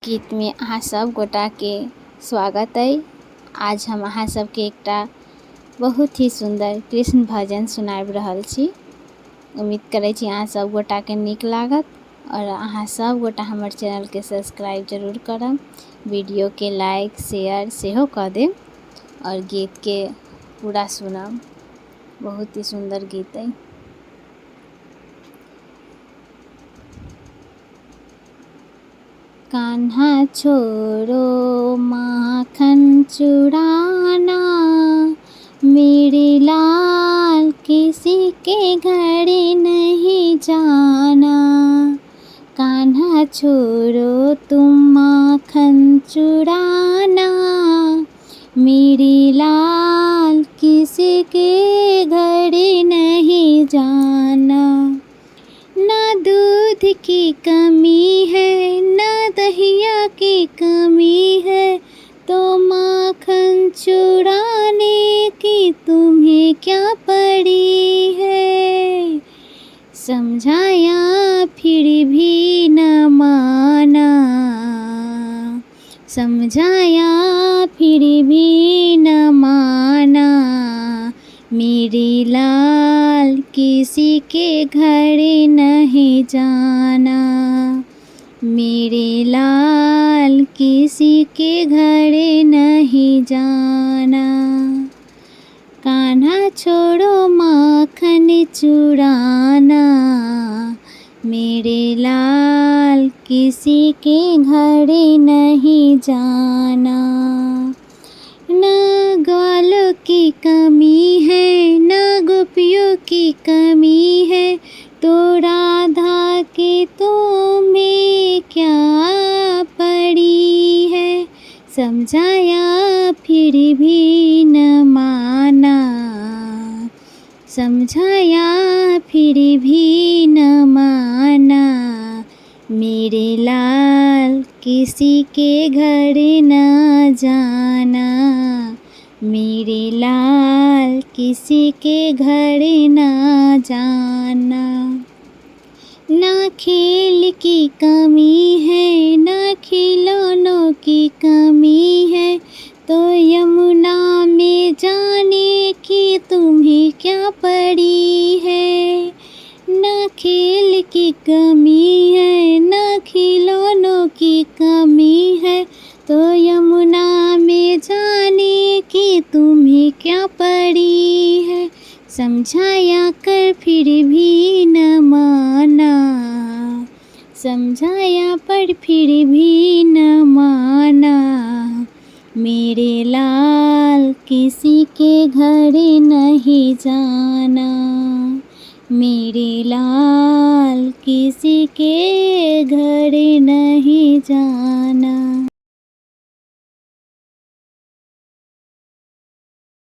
गीत में अहाँ सब गोटा के स्वागत है। आज हम अहाँ सबके एकटा बहुत ही सुंदर कृष्ण भजन सुनाबि रहल छी। उम्मीद करै छी अहाँ सब गोटा के नीक लागत और अहाँ सब गोटा हमर चैनल के सब्सक्राइब जरूर करब, वीडियो के लाइक शेयर सेहो कऽ देब और गीत के पूरा सुनब। बहुत ही सुंदर गीत है। कान्हा छोड़ो माखन चुराना, मेरे लाल किसी के घर नहीं जाना। कान्हा छोड़ो तुम माखन चुराना, मेरे लाल किसी के घर नहीं जाना। ना दूध की कमी है ना दहिया की कमी है, तो माखन चुराने की तुम्हें क्या पड़ी है। समझाया फिर भी न माना, समझाया फिर भी न माना। मेरे लाल किसी के घर नहीं जाना, मेरे लाल किसी के घर नहीं जाना। कान्हा छोड़ो माखन चुराना, मेरे लाल किसी के घर नहीं जाना। न ग्वालों की कमी है न गोपियों की कमी है, तो राधा के तुम्हें क्या पड़ी है। समझाया फिर भी न माना, समझाया फिर भी न माना। मेरे लाल किसी के घर न जाना, मेरे लाल किसी के घर न जाना। ना खेल की कमी है ना खिलौनों की कमी है, तो यमुना में जाने की तुम्हें क्या पड़ी है। ना खेल की कमी है ना खिलौनों की कमी है, तो यमुना में जाने की तुम्हें क्या पड़ी है। समझाया कर फिर भी न माना, समझाया पर फिर भी न माना। मेरे लाल किसी के घर नहीं जाना, मेरे लाल किसी के घर नहीं जाना।